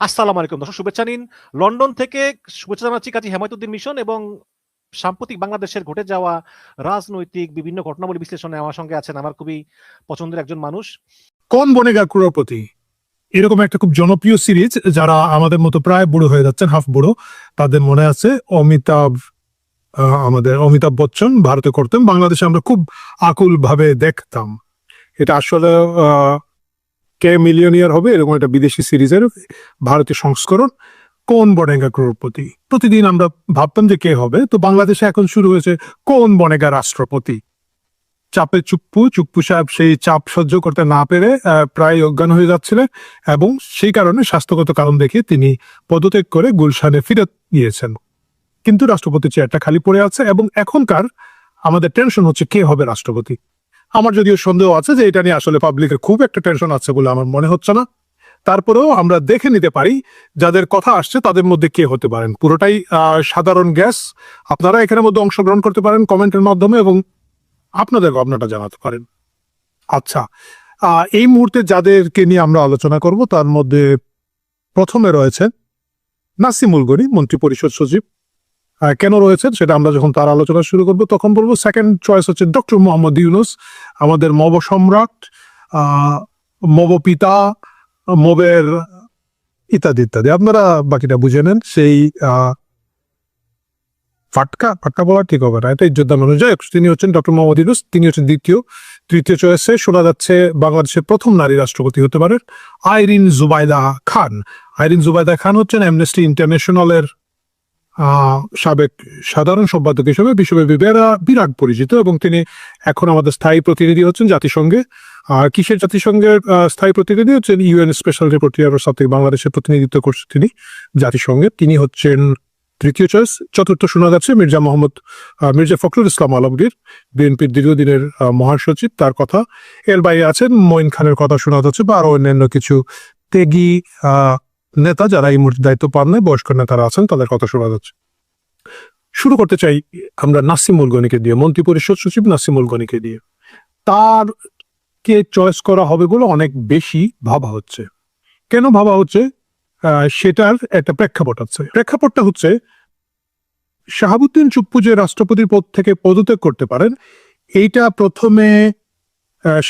আসসালামু আলাইকুম দর্শক, শুভেচ্ছা নিন। লন্ডন থেকে শুভেচ্ছা জানাচ্ছি কাজী হেমায়েতুদ্দিন মিশন এবং সাম্প্রতিক বাংলাদেশের ঘটে যাওয়া রাজনৈতিক বিভিন্ন ঘটনাবলী বিশ্লেষণে আমার সঙ্গে আছেন আমার খুবই পছন্দের একজন মানুষ। কোন বনেগা ক্রোড়পতি এরকম একটা খুব জনপ্রিয় সিরিজ, যারা আমাদের মতো প্রায় বুড়ো হয়ে যাচ্ছেন, হাফ বুড়ো, তাদের মনে আছে আমাদের অমিতাভ বচ্চন ভারতে করতেন, বাংলাদেশে আমরা খুব আকুল ভাবে দেখতাম। এটা আসলে কে মিলিয়নিয়ার হবে এরকম একটা বিদেশি সিরিজের ভারতীয় সংস্করণ। কোন বনেগা ক্রোড়পতি, প্রতিদিন আমরা ভাবতাম যে কে হবে, তো বাংলাদেশে এখন শুরু হয়েছে কোন বনেগা রাষ্ট্রপতি। চাপে চুপ্পু চুপ্পু সাহেব সেই চাপ সহ্য করতে না পেরে প্রায় অজ্ঞান হয়ে যাচ্ছিলেন, এবং সেই কারণে স্বাস্থ্যগত কারণ দেখে তিনি পদত্যাগ করে গুলশানে ফিরে গিয়েছেন। কিন্তু রাষ্ট্রপতি চেয়ারটা খালি পড়ে আছে, এবং এখনকার আমাদের টেনশন হচ্ছে কে হবে রাষ্ট্রপতি। আমার যদিও সন্দেহ আছে যে এটা নিয়ে আসলে পাবলিকের খুব একটা টেনশন আছে বলে আমার মনে হচ্ছে না। তারপরেও আমরা দেখে নিতে পারি যাদের কথা আসছে তাদের মধ্যে কে হতে পারেন। পুরোটাই সাধারণ গ্যাস। আপনারা এখানের মধ্যে অংশগ্রহণ করতে পারেন কমেন্টের মাধ্যমে এবং আপনাদের ভাবনাটা জানাতে পারেন। আচ্ছা, এই মুহূর্তে যাদেরকে নিয়ে আমরা আলোচনা করব তার মধ্যে প্রথমে রয়েছে নাসিমুল গনি, মন্ত্রী পরিষদ সচিব। কেন রয়েছেন সেটা আমরা যখন তার আলোচনা শুরু করব তখন বলবো। সেকেন্ড চয়েস হচ্ছে ডক্টর মোহাম্মদ ইউনুস, আমাদের মব সম্রাট, মব পিতা, মবের ইত্যাদি ইত্যাদি, আপনারা বাকিটা বুঝে নেন। সেই ফাটকা ফাটকা বলা ঠিক হবে না, এটা ইজ্জত দান অনুযায়ী। তিনি হচ্ছেন ডক্টর মোহাম্মদ ইউনুস, তিনি হচ্ছেন দ্বিতীয়। তৃতীয় চয়েসে শোনা যাচ্ছে বাংলাদেশের প্রথম নারী রাষ্ট্রপতি হতে পারেন আইরিন জুবাইদা খান। আইরিন জুবাইদা খান হচ্ছেন অ্যামনেস্টি ইন্টারন্যাশনালের সাবেক সাধারণ সম্পাদক হিসেবে বিশ্বব্যাপী বিরাট পরিচিত, এবং তিনি এখন আমাদের স্থায়ী প্রতিনিধি হচ্ছেন জাতিসংঘে। আর কিসের জাতিসংঘের স্থায়ী প্রতিনিধি হচ্ছেন? ইউএন স্পেশাল রিপোর্টারের সাথে বাংলাদেশের প্রতিনিধিত্ব করছেন তিনি জাতিসংঘে। তিনি হচ্ছেন তৃতীয় চয়েস। চতুর্থ শোনা যাচ্ছে মির্জা ফখরুল ইসলাম আলমগীর, বিএনপির দীর্ঘদিনের মহাসচিব, তার কথা। এর বাইরে আছেন মঈন খানের কথা শোনা যাচ্ছে, বা আরো অন্যান্য কিছু ত্যাগী নেতা যারা এই মুহূর্তে দায়িত্ব পান নাই, বয়স্ক নেতারা আছেন, তাদের কথা শোনা যাচ্ছে। শুরু করতে চাই আমরা নাসিমুল গনিকে দিয়ে, মন্ত্রী পরিষদ সচিব নাসিমুল গনিকে দিয়ে। তার কে চয়েস করা হবে বলে অনেক বেশি ভাবা হচ্ছে। কেন ভাবা হচ্ছে সেটার একটা প্রেক্ষাপট আছে। প্রেক্ষাপটটা হচ্ছে শাহাবুদ্দিন চুপ্পু যে রাষ্ট্রপতির পদ থেকে পদত্যাগ করতে পারেন, এইটা প্রথমে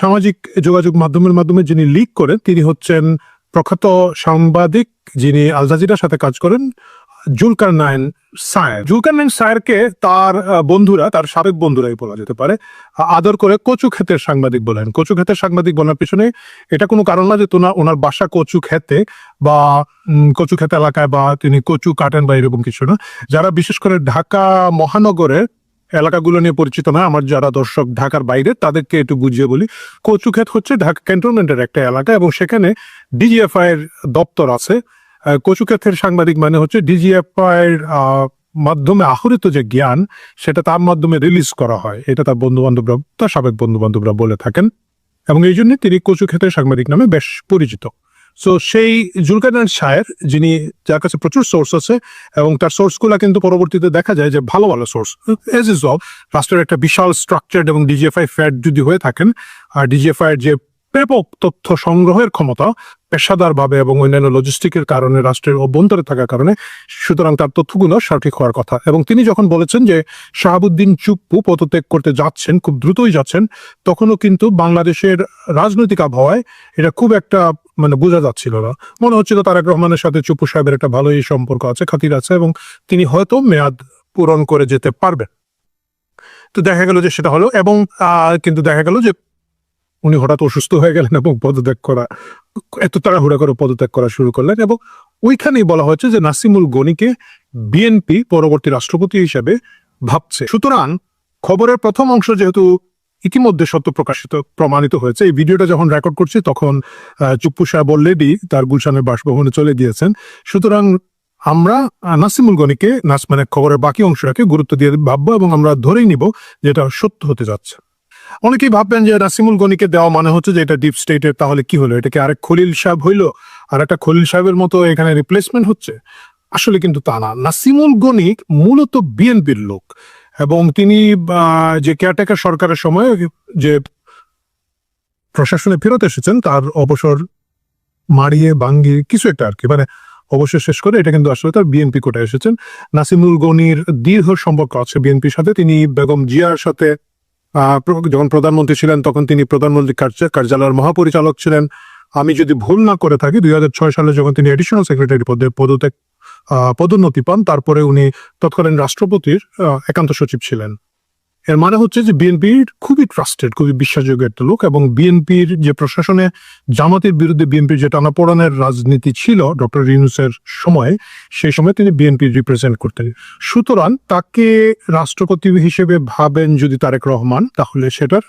সামাজিক যোগাযোগ মাধ্যমের মাধ্যমে যিনি লিক করেন তিনি হচ্ছেন প্রখ্যাত সাংবাদিক যিনি আল জাজিরার সাথে কাজ করেন, জুলকারনাইন সায়ের। জুলকারনাইন সায়েরকে তার বন্ধুরা, তার সাবেক বন্ধুরাই বলা যেতে পারে, আদর করে কচু ক্ষেতের সাংবাদিক বলেন। কচু ক্ষেতের সাংবাদিক বলার পিছনে এটা কোনো কারণ না যে ওনার বাসা কচু ক্ষেতে বা কচু ক্ষেত এলাকায়, বা তিনি কচু কাটেন বা এরকম কিছু না। যারা বিশেষ করে ঢাকা মহানগরের এলাকাগুলো নিয়ে পরিচিত না, আমার যারা দর্শক ঢাকার বাইরে, তাদেরকে একটু বুঝিয়ে বলি। কচুক্ষেত হচ্ছে ঢাকা ক্যান্টনমেন্টের একটা এলাকা, এবং সেখানে ডিজিএফআই এর দপ্তর আছে। কচুক্ষেতের সাংবাদিক মানে হচ্ছে ডিজিএফআই এর মাধ্যমে আহরিত যে জ্ঞান সেটা তার মাধ্যমে রিলিজ করা হয়, এটা তার বন্ধু বান্ধবরা, তার সাবেক বন্ধু বান্ধবরা বলে থাকেন, এবং এই জন্য তিনি কচুক্ষেতের সাংবাদিক নামে বেশ পরিচিত। সো সেই জুলকারনাইন সায়ের, যিনি, যার কাছে প্রচুর সোর্স আছে, এবং তার সোর্সগুলো কিন্তু পরবর্তীতে দেখা যায় যে ভালো ভালো সোর্স। এজ ইজ অল, রাষ্ট্রের একটা বিশাল স্ট্রাকচার এবং ডিজিএফআই ফ্যাট যদি হয়ে থাকেন, আর ডিজিএফআই এর যে ব্যাপক তথ্য সংগ্রহের ক্ষমতা পেশাদার ভাবে এবং অন্যান্য লজিস্টিকের কারণে, রাষ্ট্রের অভ্যন্তরে থাকার কারণে, সুতরাং তার তথ্যগুলো সঠিক হওয়ার কথা। এবং তিনি যখন বলেছেন যে শাহাবুদ্দিন চুপ্পু পদত্যাগ করতে যাচ্ছেন, খুব দ্রুতই যাচ্ছেন, তখনও কিন্তু বাংলাদেশের রাজনৈতিক আবহাওয়ায় এটা খুব একটা বোঝা যাচ্ছিল না। মনে হচ্ছিল তারেক রহমানের সাথে চুপ্পু সাহেবের একটা ভালোই সম্পর্ক আছে, খাতির আছে, এবং তিনি হয়তো মেয়াদ পূরণ করে যেতে পারবেন। তো দেখা গেল যে সেটা হলো, এবং কিন্তু দেখা গেল যে উনি হঠাৎ অসুস্থ হয়ে গেলেন এবং এত তাড়াহুড়া করে পদত্যাগ করা শুরু করলেন। এবং ওইখানেই বলা হয়েছে যে নাসিমুল গনিকে বিএনপি পরবর্তী রাষ্ট্রপতি হিসেবে ভাবছে। সুতরাং খবরের প্রথম অংশ যেহেতু ইতিমধ্যে সত্য প্রমাণিত হয়েছে, এই ভিডিওটা যখন রেকর্ড করছি তখন চুপ্পু সাহেব অলরেডি তার গুলশানের বাসভবনে চলে গিয়েছেন। সুতরাং আমরা নাসিমুল গনিকে, খবরের বাকি অংশটাকে গুরুত্ব দিয়ে ভাববো, এবং আমরা ধরেই নিব যেটা সত্য হতে যাচ্ছে। অনেকেই ভাববেন যে নাসিমুল গনিকে দেওয়া মানে হচ্ছে যে এটা ডিপ স্টেটের, তাহলে কি হলো, এটা কি আরেক খলিল সাহেব হইলো, আর একটা খলিল সাহেবের মতো এখানে রিপ্লেসমেন্ট হচ্ছে? আসলে কিন্তু তা না। নাসিমুল গনি মূলত বিএনপির লোক, এবং তিনি যে কেয়ারটেকার সরকারের সময় যে প্রশাসনে ফেরত এসেছেন, তার অবসর মারিয়ে ভাঙ্গিয়ে কিছু একটা আর কি, অবশ্যই শেষ করে এটা কিন্তু আসলে তার বিএনপি কোটায় এসেছেন। নাসিমুল গনির দীর্ঘ সম্পর্ক আছে বিএনপির সাথে। তিনি বেগম জিয়ার সাথে যখন প্রধানমন্ত্রী ছিলেন তখন তিনি প্রধানমন্ত্রী কার্যালয়ের মহাপরিচালক ছিলেন। আমি যদি ভুল না করে থাকি 2006 সালে যখন তিনি এডিশনাল সেক্রেটারি পদে পদোন্নতি পান, তারপরে উনি তৎকালীন রাষ্ট্রপতির একান্ত সচিব ছিলেন। এর মানে হচ্ছে যে বিএনপির খুবই ট্রাস্টেড, খুবই বিশ্বাসযোগ্য একটা লোক, এবং বিএনপির যে প্রশাসনে জামাতের বিরুদ্ধে বিএনপির যে টানাপোড়েনের রাজনীতি ছিল ডক্টর ইউনূসের সময়, সেই সময় তিনি বিএনপি রিপ্রেজেন্ট করতেন। সুতরাং তাকে রাষ্ট্রপতি হিসেবে ভাবেন যদি তারেক রহমান, তাহলে সেটার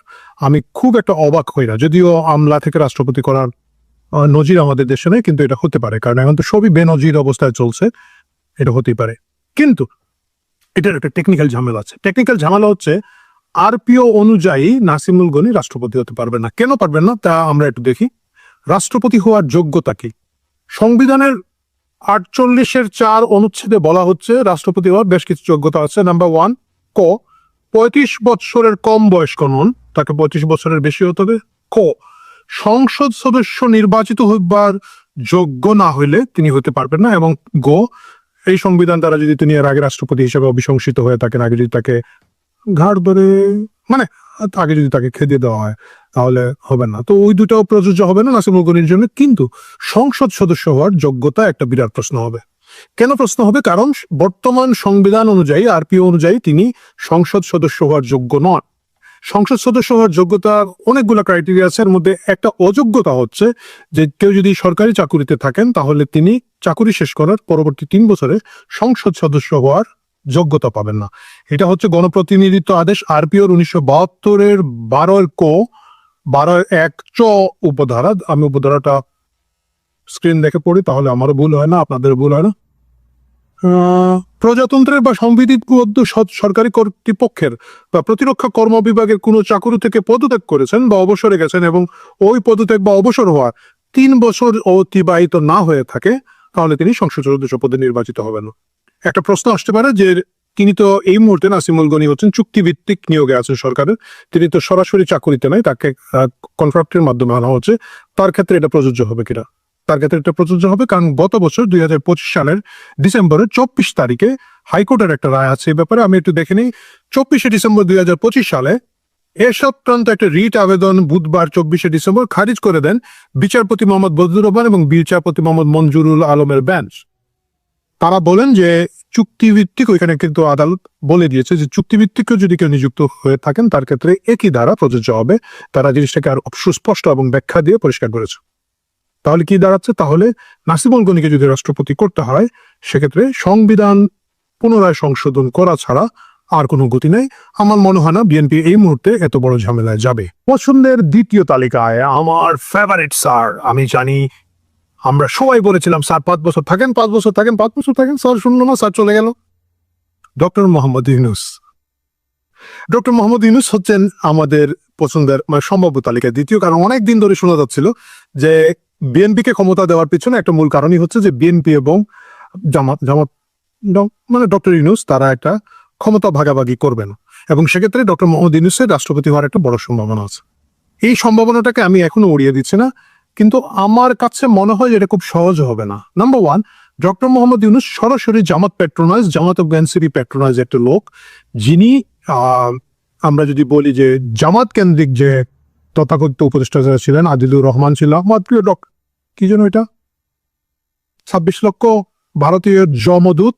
আমি খুব একটা অবাক হই না। যদিও আমলা থেকে রাষ্ট্রপতি করার নজির আমাদের দেশে নেই, কিন্তু এটা হতে পারে, কারণ এখন তো সবই বেনজির অবস্থায় চলছে, এটা হতেই পারে। কিন্তু এটার একটা টেকনিক্যাল ঝামেলা আছে। টেকনিক্যাল ঝামেলা হচ্ছে আরপিও অনুযায়ী নাসিমুল গনি রাষ্ট্রপতি হতে পারবেন না। কেন পারবেন না তা আমরা একটু দেখি। রাষ্ট্রপতি হওয়ার যোগ্যতা কি? সংবিধানের 48(4) অনুচ্ছেদে বলা হচ্ছে রাষ্ট্রপতি হওয়ার বেশ কিছু যোগ্যতা আছে। নাম্বার 1, 35 বছরের কম বয়স্ক নন, তাকে 35 বছরের বেশি হতে হবে। সংসদ সদস্য নির্বাচিত হবার যোগ্য না হইলে তিনি হতে পারবেন না। এবং এই সংবিধান দ্বারা যদি তিনি এর আগে রাষ্ট্রপতি হিসেবে অভিশংসিত হয়ে থাকেন, আগে যদি তাকে ঘাড় ধরে আগে যদি তাকে খেদিয়ে দেওয়া হয়, তাহলে হবে না। তো ওই দুটাও প্রযোজ্য হবে না নাসিমুল গনির জন্য। কিন্তু সংসদ সদস্য হওয়ার যোগ্যতা একটা বিরাট প্রশ্ন হবে। কেন প্রশ্ন হবে? কারণ বর্তমান সংবিধান অনুযায়ী, আরপিও অনুযায়ী তিনি সংসদ সদস্য হওয়ার যোগ্য নন। সংসদ সদস্য হওয়ার যোগ্যতার অনেকগুলো ক্রাইটেরিয়া আছে। এর মধ্যে একটা অযোগ্যতা হচ্ছে যে কেউ যদি সরকারি চাকুরিতে থাকেন, তাহলে তিনি চাকুরি শেষ করার পরবর্তী 3 বছরে সংসদ সদস্য হওয়ার যোগ্যতা পাবেন না। এটা হচ্ছে গণপ্রতিনিধিত্ব আদেশ আরপিওর 1972-এর 12(1) উপধারা। আমি উপধারাটা স্ক্রিন দেখে পড়ি, তাহলে আমারও ভুল হয় না, আপনাদের ভুল হয় না। প্রজাতন্ত্রের বা সংবিধিবদ্ধ সরকারি কর্তৃপক্ষের বা প্রতিরক্ষা কর্ম বিভাগের কোনো চাকুরি থেকে পদত্যাগ করেছেন বা অবসরে গেছেন এবং ওই পদত্যাগ বা অবসর হওয়ার 3 বছর অতিবাহিত না হয়ে থাকে, তাহলে তিনি সংসদ সদস্য পদে নির্বাচিত হবেন না। একটা প্রশ্ন আসতে পারে যে তিনি তো এই মুহূর্তে নাসিমুল গনি হচ্ছেন চুক্তিভিত্তিক নিয়োগে আছেন সরকারের, তিনি তো সরাসরি চাকুরিতে নাই, তাকে কন্ট্রাক্টের মাধ্যমে আনা হচ্ছে। তার ক্ষেত্রে এটা প্রযোজ্য হবে কিনা? তার ক্ষেত্রে এটা প্রযোজ্য হবে, কারণ গত বছর 2025 সালের ডিসেম্বরের 24 তারিখে হাইকোর্টের একটা রায় আছে এই ব্যাপারে। আমি একটু দেখে নিই। 24শে ডিসেম্বর 2025 সালে এ সংক্রান্ত একটা রিট আবেদন বুধবার 24শে ডিসেম্বর খারিজ করে দেন বিচারপতি মোহাম্মদ বদরুর রহমান এবং বিচারপতি মোহাম্মদ মঞ্জুরুল আলমের বেঞ্চ। তারা বলেন যে চুক্তিভিত্তিক, ওইখানে কিন্তু আদালত বলে দিয়েছে যে চুক্তিভিত্তিকও যদি কেউ নিযুক্ত হয়ে থাকেন, তার ক্ষেত্রে একই ধারা প্রযোজ্য হবে। তারা জিনিসটাকে আর সুস্পষ্ট এবং ব্যাখ্যা দিয়ে পরিষ্কার করেছে। তাহলে কি দাঁড়াচ্ছে? তাহলে নাসিমুল গনিকে যদি রাষ্ট্রপতি করতে হয়, সেক্ষেত্রে সংবিধান পুনরায় সংশোধন করা ছাড়া আর কোনো গতি নেই। আমার মনে হয় না বিএনপি এই মুহূর্তে এত বড় ঝামেলায় যাবে। পছন্দের দ্বিতীয় তালিকায় আমার ফেভারিট স্যার, আমি জানি আমরা সবাই বলেছিলাম স্যার 5 বছর থাকেন, 5 বছর থাকেন, 5 বছর থাকেন, স্যার শুনলো না, স্যার চলে গেল। ডক্টর মোহাম্মদ ইউনূস। ডক্টর মোহাম্মদ ইউনূস হচ্ছেন আমাদের পছন্দের সম্ভাব্য তালিকায় দ্বিতীয়। কারণ অনেক দিন ধরে শোনা যাচ্ছিল যে বিএনপিকে ক্ষমতা দেওয়ার পিছনে একটা মূল কারণই হচ্ছে যে বিএনপি এবং জামাত ডক্টর ইউনূস তারা একটা ক্ষমতা ভাগাভাগি করবেন, এবং সেক্ষেত্রে ডক্টর মোহাম্মদ ইউনূসের রাষ্ট্রপতি হওয়ার একটা বড় সম্ভাবনা আছে। এই সম্ভাবনাটাকে আমি এখনো উড়িয়ে দিচ্ছি না, কিন্তু আমার কাছে মনে হয় যে এটা খুব সহজ হবে না। নাম্বার 1, ডক্টর মোহাম্মদ ইউনূস সরাসরি জামাত এনসিপি প্যাট্রোনাইজ একটা লোক, যিনি আমরা যদি বলি যে জামাত কেন্দ্রিক যে তথাকথিত উপদেষ্টা যারা ছিলেন, আদিলুর রহমান ছিল, আমার প্রিয় কি যেন এটা 26 লক্ষ ভারতীয় জমদূত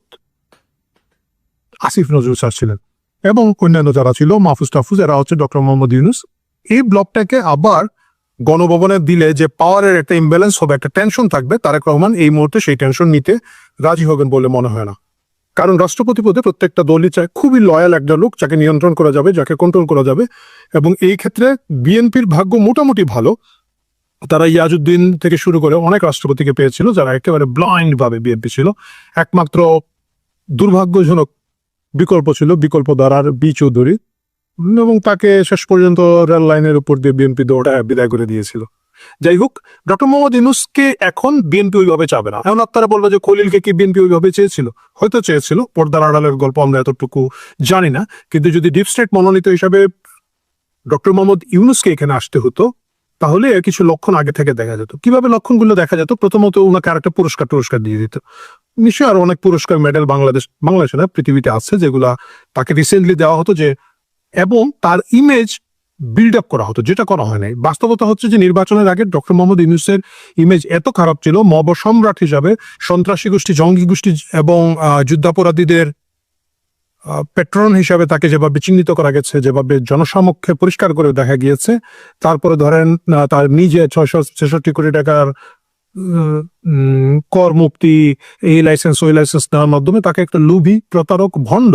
আসিফ নজরুল স্যার ছিলেন, এবং অন্যান্য যারা ছিল মাহফুজ টাহফুজ, এরা হচ্ছে ডক্টর মোহাম্মদ ইউনূস। এই ব্লকটাকে আবার গণভবনে দিলে যে পাওয়ারের একটা ইমব্যালেন্স হবে, একটা টেনশন থাকবে, তারেক রহমান এই মুহূর্তে সেই টেনশন নিতে রাজি হবেন বলে মনে হয় না। কারণ রাষ্ট্রপতি পদে প্রত্যেকটা দলই চায় খুবই লয়াল একটা লোক, যাকে নিয়ন্ত্রণ করা যাবে, যাকে কন্ট্রোল করা যাবে। এবং এই ক্ষেত্রে বিএনপির ভাগ্য মোটামুটি ভালো। তারা ইয়াজউদ্দিন থেকে শুরু করে অনেক রাষ্ট্রপতিকে পেয়েছিল যারা একেবারে ব্লাইন্ড ভাবে বিএনপি ছিল। একমাত্র দুর্ভাগ্যজনক বিকল্প ছিল বিকল্প ধারার বি চৌধুরী, এবং তাকে শেষ পর্যন্ত রেল লাইনের উপর দিয়ে বিএনপি দৌড়ায় বিদায় করে দিয়েছিল। যাই হোক, ডক্টর মোহাম্মদ ইউনূসকে এখন বিএনপি ওইভাবে চাবে না। এখন আপনারা বলবে যে খলিলকে কি বিএনপি ওইভাবে চেয়েছিল? হয়তো চেয়েছিল, পর্দার আড়ালের গল্প আমরা এতটুকু জানি না। কিন্তু যদি ডিপ স্টেট মনোনীত হিসাবে ডক্টর মোহাম্মদ ইউনূসকে এখানে আসতে হতো, তাহলে এর কিছু লক্ষণ আগে থেকে দেখা যেত। কিভাবে লক্ষণগুলো দেখা যেত? প্রথমত ওনাকে আরেকটা পুরস্কার দিয়ে দিত। নিশ্চয়ই আরো অনেক পুরস্কার মেডেল বাংলাদেশে না পৃথিবীতে আছে যেগুলা তাকে রিসেন্টলি দেওয়া হতো, যে এবং তার ইমেজ বিল্ড আপ করা হতো, যেটা করা হয় নাই। বাস্তবতা হচ্ছে যে নির্বাচনের আগে ডক্টর মোহাম্মদ ইউনূসের ইমেজ এত খারাপ ছিল, মব সম্রাট হিসাবে সন্ত্রাসী গোষ্ঠী, জঙ্গি গোষ্ঠী এবং যুদ্ধাপরাধীদের পেট্রন হিসাবে তাকে যেভাবে চিহ্নিত করা গেছে, যেভাবে জনসমক্ষে পরিষ্কার করে দেখা গিয়েছে, তারপরে ধরেন তার নিজে 666 কোটি টাকার কর মুক্তি, এই লাইসেন্স ওই লাইসেন্স নেওয়ার মাধ্যমে তাকে একটা লোভী, প্রতারক, ভণ্ড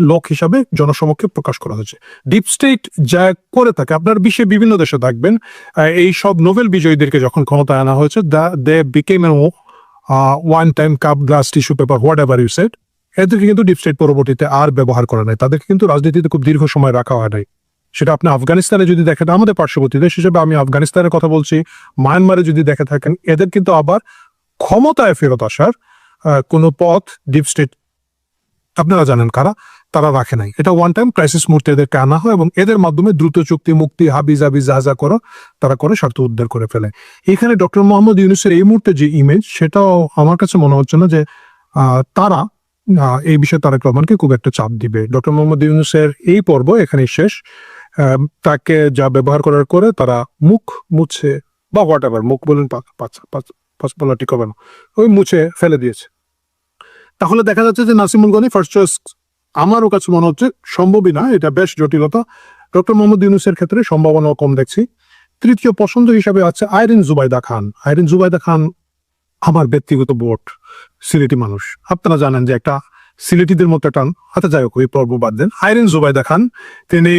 লোক হিসাবে জনসমক্ষে প্রকাশ করা হয়েছে। ডিপ স্টেট যা করে থাকে, আপনার বিশ্বের বিভিন্ন দেশে থাকবেন, এই সব নোবেল বিজয়ীদেরকে যখন ক্ষমতায় আনা হয়েছে, they became one time cup, glass, tissue paper, whatever you said, এদেরকে কিন্তু ডিপ স্টেট পরবর্তীতে আর ব্যবহার করা নাই। তাদেরকে কিন্তু রাজনীতিতে খুব দীর্ঘ সময় রাখা হয় নাই। সেটা আপনি আফগানিস্তানে যদি দেখেন, আমাদের পার্শ্ববর্তী দেশ হিসেবে আমি আফগানিস্তানের কথা বলছি, মায়ানমারে যদি দেখে থাকেন, এদের কিন্তু আবার ক্ষমতায় ফেরত আসার কোনো পথ ডিপ স্টেট, আপনারা জানেন কারা, তারা রাখে নাই। এটা ওয়ান টাইম ক্রাইসিস মুহূর্তে এদেরকে আনা হয় এবং এদের মাধ্যমে দ্রুত চুক্তি, মুক্তি, হাবি জাবি যা যা করো তারা করে স্বার্থ উদ্ধার করে ফেলে। এখানে ডক্টর মোহাম্মদ ইউনূসের এই মুহূর্তে যে ইমেজ, সেটাও আমার কাছে মনে হচ্ছে না যে তারা এই বিষয়ে তারেক রহমানকে খুব একটা চাপ দিবে। ডক্টর মোহাম্মদ ইউনূসের এই পর্ব এখানে শেষ। তাকে যা ব্যবহার করার করে তারা মুখ মুছে বা হোয়াট এভার, মুখ বলেন পাঁচপালা ঠিক হবে না, ওই মুছে ফেলে দিয়েছে। তাহলে দেখা যাচ্ছে যে নাসিমুল গনি ফার্স্ট চয়েস আমারও কাছে মনে হচ্ছে সম্ভবই না, এটা বেশ জটিলতা। ডক্টর মোহাম্মদ ইউনূসের ক্ষেত্রে সম্ভাবনা কম দেখছি। তৃতীয় পছন্দ হিসাবে আছে আইরিন জুবাইদা খান। আইরিন জুবাইদা খান আমার ব্যক্তিগত ভোট, সিলেটি মানুষ, আপনারা জানেন যে একটা সিলেটিদের মতো টান হাতে, যাই হোক ওই পর্ব বাদ দেন। আইরিন জুবাইদা খান, তিনি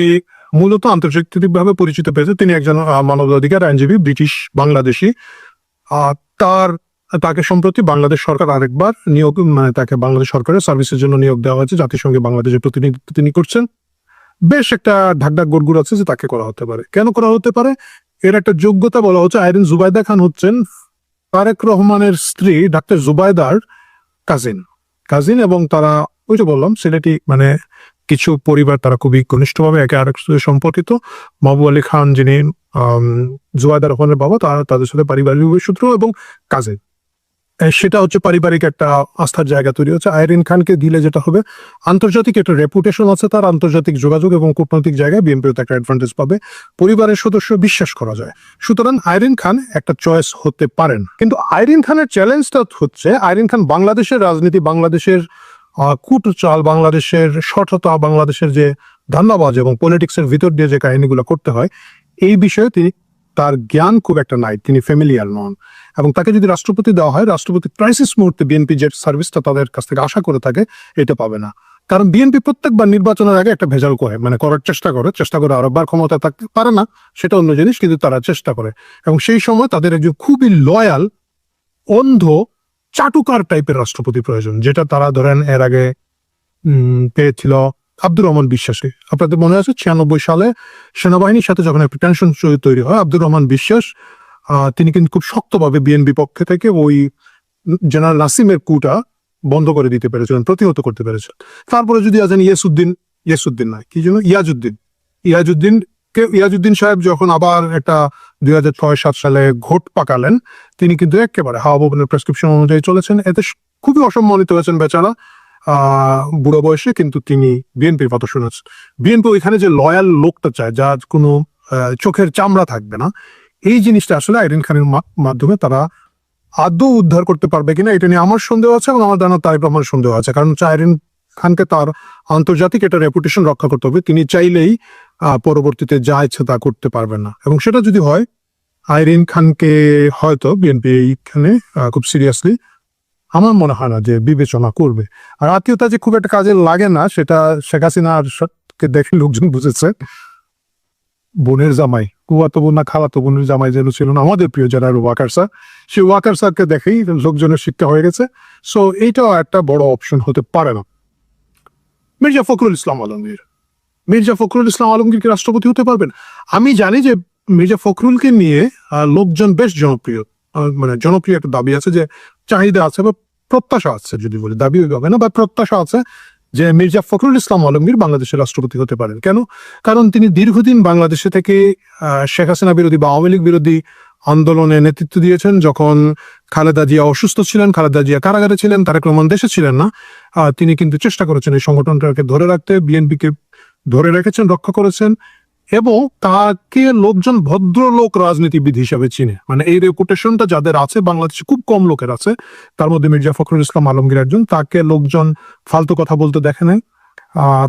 মূলত আন্তর্জাতিকভাবে পরিচিত পেয়েছে। তিনি একজন মানবাধিকার আইনজীবী, ব্রিটিশ বাংলাদেশি। তাকে সম্প্রতি বাংলাদেশ সরকার আরেকবার নিয়োগ, মানে তাকে বাংলাদেশ সরকারের সার্ভিসের জন্য নিয়োগ দেওয়া হয়েছে। জাতিসংঘে বাংলাদেশের প্রতিনিধিত্ব তিনি করছেন। বেশ একটা ঢাকঢাক গড়গুড় আছে যে তাকে করা হতে পারে। কেন করা হতে পারে? এর একটা যোগ্যতা বলা হচ্ছে, আইরিন জুবাইদা খান হচ্ছেন তারেক রহমানের স্ত্রী ডাক্তার জুবাইদার কাজিন এবং তারা ওই যে বললাম সিলেটি, মানে কিছু পরিবার তারা খুবই ঘনিষ্ঠভাবে একে আরেক সাথে সম্পর্কিত। মাহবুব আলী খান যিনি জুবাইদা রহমানের বাবা, তাদের সাথে পারিবারিক সূত্র এবং কাজিন, সেটা হচ্ছে পারিবারিক একটা আস্থার জায়গা তৈরি হচ্ছে। আইরিন খানকে দিলে যেটা হবে, আন্তর্জাতিক একটা রেপুটেশন আছে তার, আন্তর্জাতিক যোগাযোগ এবং কূটনৈতিক জায়গায় বিএনপিও একটা অ্যাডভান্টেজ পাবে, পরিবারের সদস্য বিশ্বাস করা যায়। সুতরাং আইরিন খান একটা চয়েস হতে পারেন। কিন্তু আইরিন খানের চ্যালেঞ্জটা হচ্ছে, আইরিন খান বাংলাদেশের রাজনীতি, বাংলাদেশের কূটচাল, বাংলাদেশের সঠতা, বাংলাদেশের যে ধান্দাবাজ এবং পলিটিক্সের ভিতর দিয়ে যে কাহিনীগুলো করতে হয়, এই বিষয়ে তার জ্ঞান খুব একটা নাই, তিনি ফ্যামিলিয়ার নন। এবং তাকে যদি রাষ্ট্রপতি দেওয়া হয়, রাষ্ট্রপতি ক্রাইসিস মুহূর্তে বিএনপি যে সার্ভিসটা তাদের কাছ থেকে আশা করে থাকে, এটা পাবে না। কারণ বিএনপি প্রত্যেকবার নির্বাচনের আগে একটা ভেজাল করে, মানে করার চেষ্টা করে আরেকবার ক্ষমতা থাকতে পারে না, সেটা অন্য জিনিস, কিন্তু তারা চেষ্টা করে। এবং সেই সময় তাদের একজন খুবই লয়াল, অন্ধ, চাটুকার টাইপের রাষ্ট্রপতি প্রয়োজন, যেটা তারা ধরেন এর আগে পেয়েছিল আব্দুর রহমান বিশ্বাসকে। আপনাদের মনে আছে 96 সালে সেনাবাহিনীর সাথে যখন একটা টেনশন তৈরি হয়, আব্দুর রহমান বিশ্বাস তিনি কিন্তু খুব শক্তভাবে বিএনপি পক্ষে থেকে ওই জেনারেল নাসিমের কুটা বন্ধ করে দিতে পেরেছিলেন, প্রতিহত করতে পেরেছেন। তারপরে যদি আছেন ইয়াসুদ্দিন নয়, কি যেন, ইয়াজউদ্দিন সাহেব যখন আবার একটা 2006-07 সালে ঘোট পাকালেন, তিনি কিন্তু একেবারে হাওয়া ভবনের প্রেসক্রিপশন অনুযায়ী চলেছেন। এতে খুবই অসম্মানিত হয়েছেন বেচারা বুড়ো বয়সে, কিন্তু তিনি বিএনপির কথা শুনেছেন। বিএনপি ওইখানে যে লয়াল লোকটা চায়, যার কোনো চোখের চামড়া থাকবে না, এই জিনিসটা আসলে আইরিন খানের মাধ্যমে তারা আদৌ উদ্ধার করতে পারবে কিনা, এটা নিয়ে আমার সন্দেহ আছে এবং আমার জানা তারেক রহমানের সন্দেহ আছে। কারণ আইরিন খানকে তার আন্তর্জাতিক একটা রেপুটেশন রক্ষা করতে হবে। তিনি চাইলেই পরবর্তীতে যা ইচ্ছে তা করতে পারবেন না। এবং সেটা যদি হয়, আইরিন খানকে হয়তো বিএনপি এইখানে খুব সিরিয়াসলি আমার মনে হয় না যে বিবেচনা করবে। আর আত্মীয়তা যে খুব একটা কাজে লাগে না, সেটা শেখ হাসিনার কে দেখে লোকজন বুঝেছে। বোনের জামাই, কুয়াতো বোন না খালাতো বোনের জামাই যেন ছিল না আমাদের প্রিয় যারা ওয়াকার স্যার, সেই ওয়াকার স্যারকে দেখেই লোকজনের শিক্ষা হয়ে গেছে। সো এইটাও একটা বড় অপশন হতে পারে না। মির্জা ফখরুল ইসলাম আলমগীর কি রাষ্ট্রপতি হতে পারবেন? আমি জানি যে মির্জা ফখরুলকে নিয়ে লোকজন বেশ জনপ্রিয়, মানে জনপ্রিয় একটা দাবি আছে, যে চাহিদা আছে বা প্রত্যাশা আছে, যদি বলি দাবি হবে না, বা প্রত্যাশা আছে যে মির্জা ফখরুল ইসলাম আলমগীর বাংলাদেশের রাষ্ট্রপতি হতে পারেন। কেন? কারণ তিনি দীর্ঘদিন বাংলাদেশে থেকে শেখ হাসিনা বিরোধী বা আওয়ামী লীগ বিরোধী আন্দোলনে নেতৃত্ব দিয়েছেন। যখন খালেদা জিয়া অসুস্থ ছিলেন, খালেদা জিয়া কারাগারে ছিলেন, তারেক রহমান দেশে ছিলেন না, তিনি কিন্তু চেষ্টা করেছেন এই সংগঠনটাকে ধরে রাখতে, বিএনপিকে ধরে রেখেছেন, রক্ষা করেছেন, এবং তাকে লোকজন ভদ্রলোক রাজনীতিবিদ হিসাবে চিনে। মানে এই রেপুটেশনটা যাদের আছে বাংলাদেশে খুব কম লোকের আছে, তার মধ্যে মির্জা ফখরুল ইসলাম আলমগীর একজন। তাকে লোকজন ফালতু কথা বলতে দেখে নাই।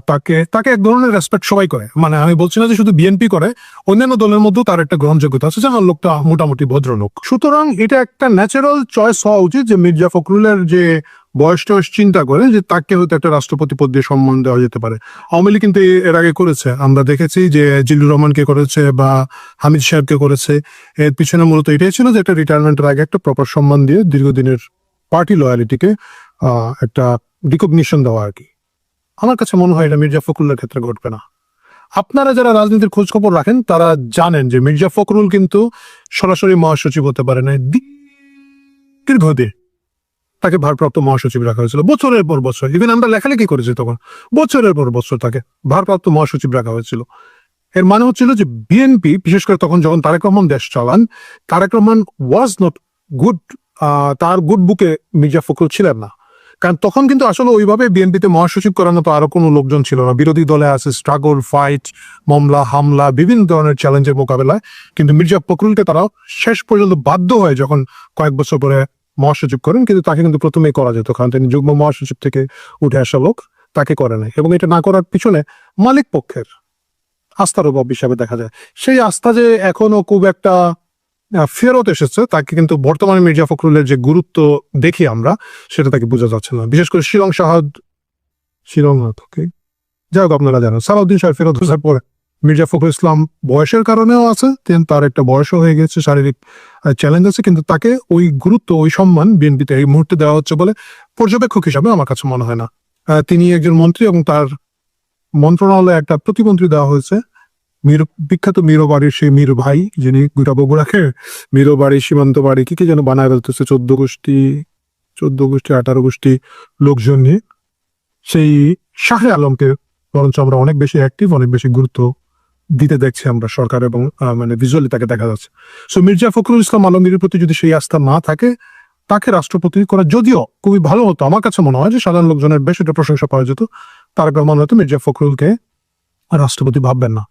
তাকে তাকে এক ধরনের রেসপেক্ট সবাই করে। মানে আমি বলছি না যে শুধু বিএনপি করে, অন্যান্য দলের মধ্যেও তার একটা গ্রহণযোগ্যতা আছে, যেমন লোকটা মোটামুটি ভদ্রলোক। সুতরাং এটা একটা ন্যাচারাল চয়েস হওয়া উচিত যে মির্জা ফখরুলের যে বয়স টয়স চিন্তা করে যে তাকে হয়তো একটা রাষ্ট্রপতি পদ দিয়ে সম্মান দেওয়া যেতে পারে। আওয়ামী লীগ কিন্তু এর আগে করেছে, আমরা দেখেছি যে জিল্লুর রহমানকে করেছে বা হামিদ সাহেবকে করেছে। এর পিছনে মূলত এটাই ছিল যে একটা রিটায়ারমেন্টের আগে একটা প্রপার সম্মান দিয়ে দীর্ঘদিনের পার্টি লয়ালিটিকে একটা রিকগনিশন দেওয়া আর কি। আমার কাছে মনে হয় এটা মির্জা ফখরুলের ক্ষেত্রে ঘটবে না। আপনারা যারা রাজনীতির খোঁজ খবর রাখেন তারা জানেন যে মির্জা ফখরুল কিন্তু সরাসরি মহাসচিব হতে পারে না। দীর্ঘদিন তাকে ভারপ্রাপ্ত মহাসচিব রাখা হয়েছিল, বছরের পর বছর। ইভেন আমরা লেখালেখি করেছি তখন, বছরের পর বছর তাকে ভারপ্রাপ্ত মহাসচিব রাখা হয়েছিল। এর মানে হচ্ছিল যে বিএনপি, বিশেষ করে তখন যখন তারেক রহমান দেশ চালান, Tarique Rahman was not good, তার গুড বুকে মির্জা ফখরুল ছিলেন না। কারণ তখন কিন্তু আসলে ওইভাবে বিএনপিতে মহাসচিব করানো তো আরো কোনো লোকজন ছিল না। বিরোধী দলে আছে স্ট্রাগল, ফাইট, মামলা, হামলা, বিভিন্ন ধরনের চ্যালেঞ্জের মোকাবেলায় কিন্তু মির্জা ফখরুলকে তারা শেষ পর্যন্ত বাধ্য হয় যখন কয়েক বছর পরে মহাসচিব করেন। কিন্তু তাকে কিন্তু প্রথমেই করা যেত, কারণ তিনি যুগ্ম মহাসচিব থেকে উঠে আসা লোক, তাকে করে নাই। এবং এটা না করার পিছনে মালিক পক্ষের আস্থার অভাব হিসাবে দেখা যায়। সেই আস্থা যে এখনো খুব একটা ফেরত এসেছে, তাকে কিন্তু বর্তমানে মির্জা ফখরুলের যে গুরুত্ব দেখি আমরা, সেটা তাকে বোঝা যাচ্ছে না। বিশেষ করে শিলং যাই হোক, আপনারা জানেন সালাউদ্দিন সাহেব ফেরত আসার পরে মির্জা ফখরুল ইসলাম বয়সের কারণেও আছে, তার একটা বয়সও হয়ে গেছে, শারীরিক চ্যালেঞ্জ আছে, কিন্তু তাকে ওই গুরুত্ব, ওই সম্মান বিএনপিতে এই মুহূর্তে দেওয়া হচ্ছে বলে পর্যবেক্ষক হিসাবে আমার কাছে মনে হয় না। তিনি একজন মন্ত্রী এবং তার মন্ত্রণালয়ে একটা প্রতিমন্ত্রী দেওয়া হয়েছে, বিখ্যাত মিরো বাড়ির সেই মির ভাই, যিনি গোটা বগুড়াকে মিরো বাড়ি, সীমান্ত বাড়ি, কি যেন বানায় ফেলতেছে 14 গোষ্ঠী 18 গোষ্ঠী লোকজন নিয়ে। সেই শাহে আলমকে বরঞ্চ আমরা অনেক বেশি অ্যাক্টিভ, অনেক বেশি গুরুত্ব দিতে দেখছি আমরা সরকার, এবং মানে ভিজুয়ালি তাকে দেখা যাচ্ছে। সো মির্জা ফখরুল ইসলাম আলমগীরের প্রতি যদি সেই আস্থা না থাকে, তাকে রাষ্ট্রপতি করা যদিও খুবই ভালো হতো, আমার কাছে মনে হয় যে সাধারণ লোকজনের বেশ একটা প্রশংসা পাওয়া যেত। তারেক রহমান হয়তো মির্জা ফখরুলকে রাষ্ট্রপতি ভাববেন না।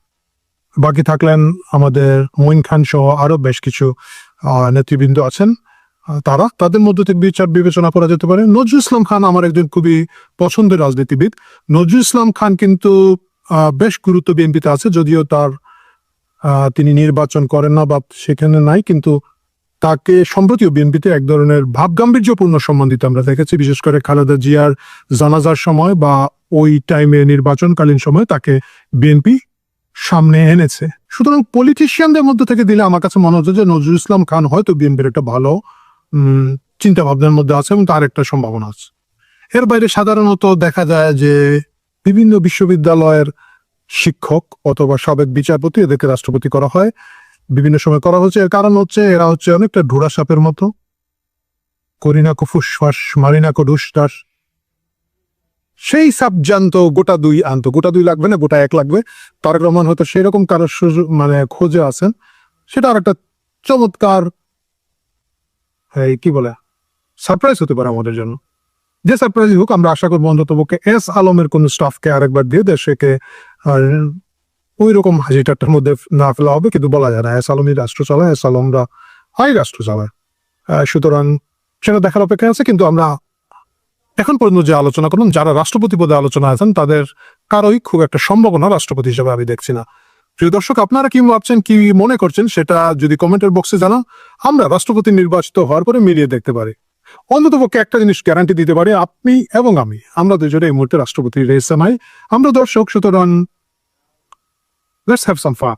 বাকি থাকলেন আমাদের মঈন খান সহ আরো বেশ কিছু নেতৃবৃন্দ আছেন, তাদের মধ্যে থেকে বিচার বিবেচনা করা যেতে পারে। নজরুল ইসলাম খান আমার একজন খুবই পছন্দের রাজনীতিবিদ। নজরুল ইসলাম খান কিন্তু বেশ গুরুত্ব বিএনপিতে আছে, যদিও তিনি নির্বাচন করেন না বা সেখানে নাই, কিন্তু তাকে সম্প্রতিও বিএনপিতে এক ধরনের ভাবগাম্ভীর্যপূর্ণ সম্মান দিতে আমরা দেখেছি, বিশেষ করে খালেদা জিয়ার জানাজার সময় বা ওই টাইমে নির্বাচনকালীন সময় তাকে বিএনপি সামনে এনেছে। সুতরাং পলিটিশিয়ানদের মধ্যে থেকে দিলে আমার কাছে মনে হচ্ছে যে নজরুল ইসলাম খান হয়তো বিএনপির একটা ভালো চিন্তা ভাবনার মধ্যে আছে এবং তার একটা সম্ভাবনা আছে। এর বাইরে সাধারণত দেখা যায় যে বিভিন্ন বিশ্ববিদ্যালয়ের শিক্ষক অথবা সাবেক বিচারপতি, এদেরকে রাষ্ট্রপতি করা হয়, বিভিন্ন সময় করা হচ্ছে। এর কারণ হচ্ছে এরা হচ্ছে অনেকটা ঢোড়া সাপের মতো, করিনাকো ফুসফাস মারিনাকো ঢুসটাস, সেই সাপ জানতো গোটা দুই লাগবে না, গোটা এক লাগবে। তারেক রহমান হয়তো সেই রকম কারোর মানে খোঁজে আছেন। সেটা আর একটা চমৎকার কি বলে সারপ্রাইজ হতে পারে আমাদের জন্য। যে সারপ্রাইজ হোক, আমরা আশা করবো অন্ততপক্ষে এস আলমের কোন স্টাফকে আরেকবার দিয়ে দেশকে ওই রকম হাজিটার মধ্যে না ফেলা হবে। কিন্তু বলা যায় না, এস আলমী রাষ্ট্র চালায়, এস আলমরা হাই রাষ্ট্র চালায়। সুতরাং সেটা দেখার অপেক্ষা আছে। কিন্তু আমরা এখন পর্যন্ত যে আলোচনা করলাম, যারা রাষ্ট্রপতি পদে আলোচনা আছেন তাদের কারোই খুব একটা সম্ভাবনা রাষ্ট্রপতি হিসেবে আমি দেখছি না। প্রিয় দর্শক, আপনারা কি ভাবছেন, কি মনে করছেন, সেটা যদি কমেন্টের বক্সে জানান, আমরা রাষ্ট্রপতি নির্বাচিত হওয়ার পরে মিলিয়ে দেখতে পারি। অন্ততপক্ষে একটা জিনিস গ্যারান্টি দিতে পারি, আপনি এবং আমরা দুজনে এই মুহূর্তে রাষ্ট্রপতি রেসে নাই, আমরা দর্শক। সুতরাং লেটস হ্যাভ সাম ফান।